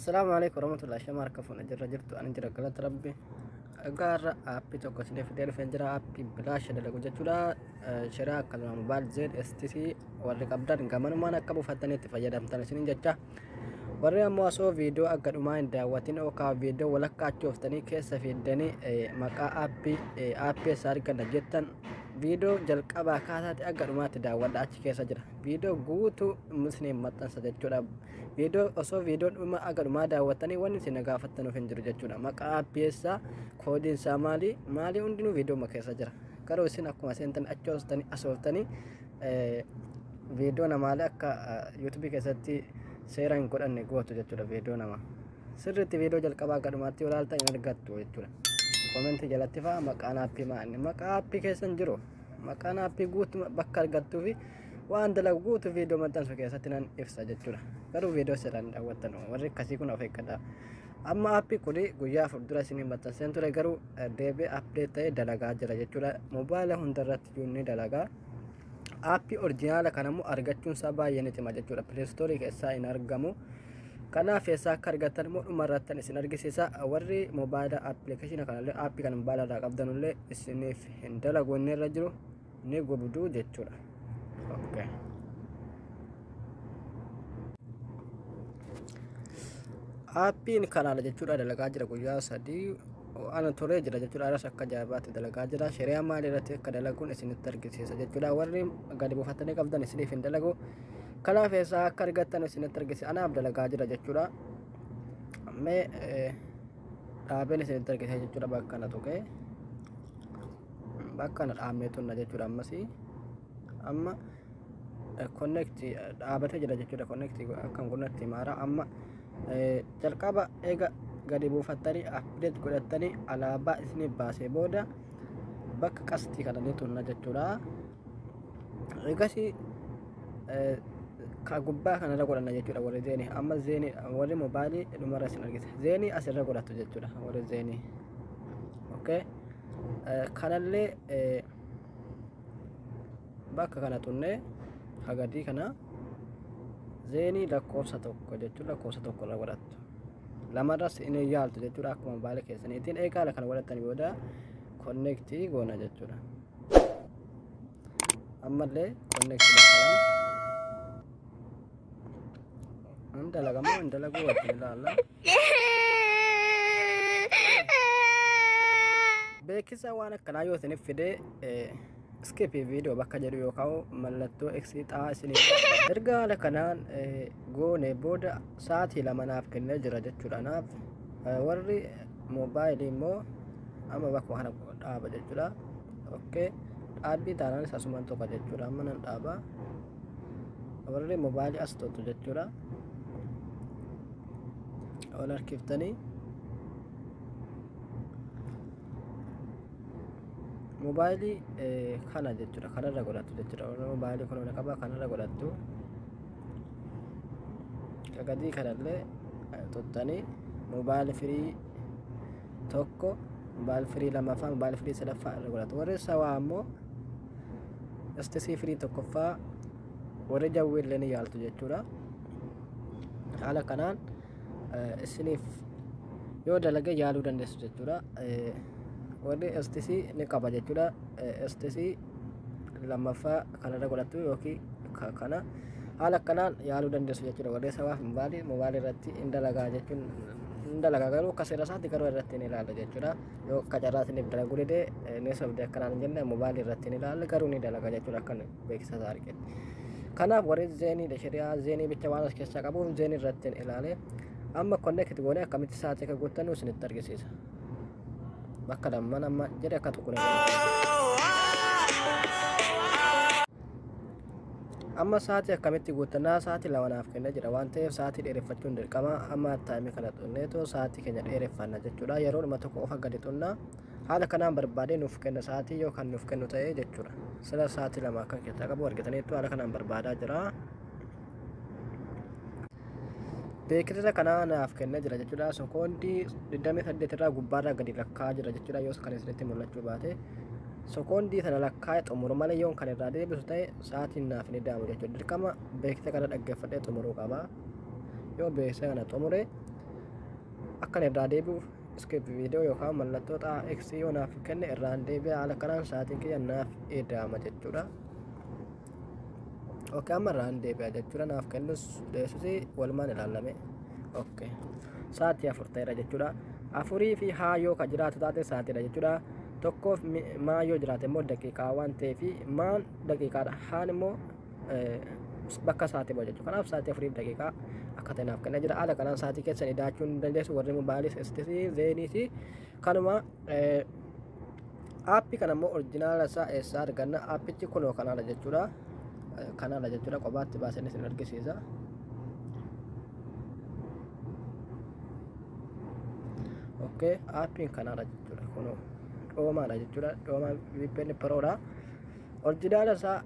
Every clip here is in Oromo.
السلام عليكم ورحمة الله شمار كفون أجر جرت أنا جرى قلت ربي أقار أبي توقف سنة في دير فنجرا أبي بلاش ده لقوا جتولا شراء كلام موبايل زد اس تي سي ورك أبدان كمان ما نكبو فتنة تفجر أم تنسين جتا ورّي أمو أسو فيديو أقر أمين داواتين أو كا فيديو ولا كاتشوفتني كيس في الدني مكا أبي سارك نجتن فيديو جلك أبا كاتات أقر أمات داوات أشي كيس جرا فيديو قوتو مسلم متن سجتولا فيديو أسو فيديو أما أقر أما داواتني واني سنقافتنو فنجر جتولا مكا أبي سا كودين سامالي مالي اندنو فيديو مكيس جرا كارو سين أكو مسنتن أشوفتني أسوفتني فيديو نمالي أكا يوتيوب كيساتي seeraan godhanne gootu jechuudha viidiyoo nama sirriitti viidiyoo jalqabaa gadhumaatti olaalta hin argattu jechuudha komentii jalatti faa maqaan aappii maanni maqaa aappii keessan jiru maqaan aappii guutu bakka argattuu fi waan dalagu guutu viidiyoo maxxansu keessatti nan ibsa jechuudha garuu viidiyoo seeraan daawwattan warri akkasii kun of eeggadhaa amma aappii kuni guyyaa fuuldura isinii maxxanseen ture garuu deebi'ee apdeet ta'ee dalagaa jira jechuudha mobaayila hundarratti junni dalagaa aappii orjinaala kanammoo argachuun isaa baay'ee ni cima jechuudha pileestoorii keessaa hin argamu kanaaf eessaa akka argattan immoo dhumarrattan isin argisiisa warri mobaayila aappilikeeshina kanallee aappii kan mobaayilaa qabdanullee isiniif hin dalagu inni irra jiru ni gubduu jechuudha aappiin kanaala jechuudha dalagaa jira guyyaa sadii ana turee jira jechuudha aras akka jaabaatti dalagaa jira shari'aa maal irratti akka dalaguun isinitti argisiisa jechuudha warri gadi buufatanii qabdan isiniif hin dalagu kanaaf eessaa akka argattan isinitti argisiisa anaaf dalagaa jira jechuudha mee dhaabeen isinitti argisiisa jechuudha bakka na tuqee bakka na dhaabnee tunna jechuudha ammasii amma connecti dhaabatee jira jechuudha connecti akkan connecti maara amma jalqaba eega gadi buufattanii update godhattanii alaabaa isinii baasee booda bakka qastii kananii tunna jechuudha egasii ka gubbaa kanarra godhanna jechuudha warri zeenii amma zeenii warri mobaayilii dhumarra isin argisa zeenii asirra godhattu jechuudha warri zeenii okay kanallee bakka kana tunnee hagadii kana zeenii lakkoofsa tokko jechuudha lakkoofsa tokko irra godhattu lamarras inni yaaltu jechuudha akkuma mobaayila keessaniitiin eegaala kana godhattanii booda connectii goona jechuudha ammallee connectii bakkalaan dalagamoo hin dalaguu wajjin ilaalla beeksisa waan akkanaa yoo isiniif fidee skip video bakka jedhu yookaan mallattoo exit isinii erga haala kanaan goone booda sa'aatii lama naaf kennee jira jechuudha naaf warri mobaayilii immoo amma bakka kana dhaaba jechuudha okay dhaabbii taanaan isa asumaan tokko jechuudha amma nan dhaaba warri mobaayilii as tokko jechuudha ol harkiftanii mobaayilii kana jechuudha kanarra godhattu jechuudha warra mobaayilii kun qaba kanarra godhattu gadii kanallee tuttanii mobaayilii firii tokko mobaayilii firii lamaffaa mobaayilii firii sadaffaa irra godhattu warri sawaa ammoo istisii firii tokkoffaa warri jawwiillee ni yaaltu jechuudha haala kanaan isiniif yoo dalage yaaluu dandeessu jechuudha warri STC ni qaba jechuudha STC lammaffaa kanarra godhattu yookiin kana haala kanaan yaaluu dandeessu jechuudha warri sawaaf mobaayilii irratti hin dalagaa jechuun hin dalagaa garuu akka seera isaatti garuu irratti ni ilaalla jechuudha yoo akka carraa isiniif dalaguu didee ni sobde akkanaan hin jenne mobaayilii irratti ni ilaalla garuu ni dalagaa jechuudha akkan beeksisa isaa argate kanaaf warri zeenii shari'aa zeenii bicha waan as keessaa qabuuf zeenii irratti ni ilaale amma connect goone akkamitti sa'aatii akka guuttannu isinitti argisiisa bakka lamman amma jedhe akka tokko amma sa'aatii akkamitti guuttannaa sa'aatii lamaaf kennee jira waan ta'eef sa'aatii dheereffachuun dirqama amma taayimii kana xunneetoo sa'aatii keenya dheereffanna jechuudha yeroo dhuma tokko ofa gadi xunnaa haala kanaan barbaadee nuuf kenna sa'aatii yookaan nuuf kennu ta'ee jechuudha sila sa'aatii lama akka keessaa qabu argataniitu haala kanaan barbaadaa jira beeksisa kanaa naaf kennee jira jechuudha sekoondii 28 irraa gubbaarraa gadi lakkaa jira jechuudha yoo kan isinitti mul'achuu baate sekoondii sana lakkaa xumuru malee yoon kan irraa deebisu ta'e sa'aatiin naaf ni daamu jechuudha dirqama beeksisa kana dhaggeeffadhee xumuruu qaba yoo beeksisa kana xumure akkan irraa deebi'uuf skip viidiyoo yookaan mallattoo x yoo naaf kenne irraan deebi'a. Haala kanaan sa'aatiin kiyya naaf eedama jechuudha. Okay, amma irraan deebi'a jechuudha. Naaf kennus deessusi walumaan ilaalame. Okay, sa'aatii 4 ta'eera jechuudha. 4 fi haa yoo ka jiraatu taate sa'aatiidha jechuudha. Tokkoof maa yoo jiraate immoo daqiiqaa waan ta'eef maan daqiiqaadha, haan immoo bakka sa'aatii boo jechuudha. Kanaaf sa'aatii 4 daqiiqaa akka ta'e naaf kennaa jira. Haala kanaan sa'aatii keessan idaachuu ni dandeessu. Warri mobaayilii istisii zeenii kanuma aappii kana immoo orjinaala isaa eessaa arganna? Aappichi kunoo kanaadha jechuudha. Kanaadha jechuudha. Qobaatti baasanii isin argisiisa. Okay, aappiin kanaadha jechuudha. Kunoo dhoomaadha jechuudha. Dhoomaa VPN Proodha. Orjinaala isaa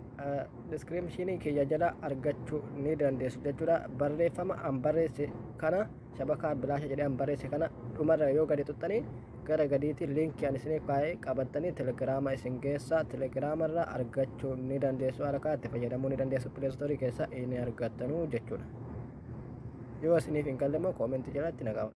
diskiripshinii kiyya jala argachuu ni dandeessu jechuudha. Barreeffama an barreesse kana shabakaa bilaasha jedhee an barreesse kana dhumarra yoo gadi tuttanii gara gadiitti liinkii an isinii kaa'ee qabattanii telegiraama isin geessa. Telegiraamarra argachuu ni dandeessu. Harkaa itti fayyadamuu ni dandeessu. Pileestoorii keessa inni argattanu jechuudha. Yoo isiniif hin galle immoo koomentii jalatti nagaa.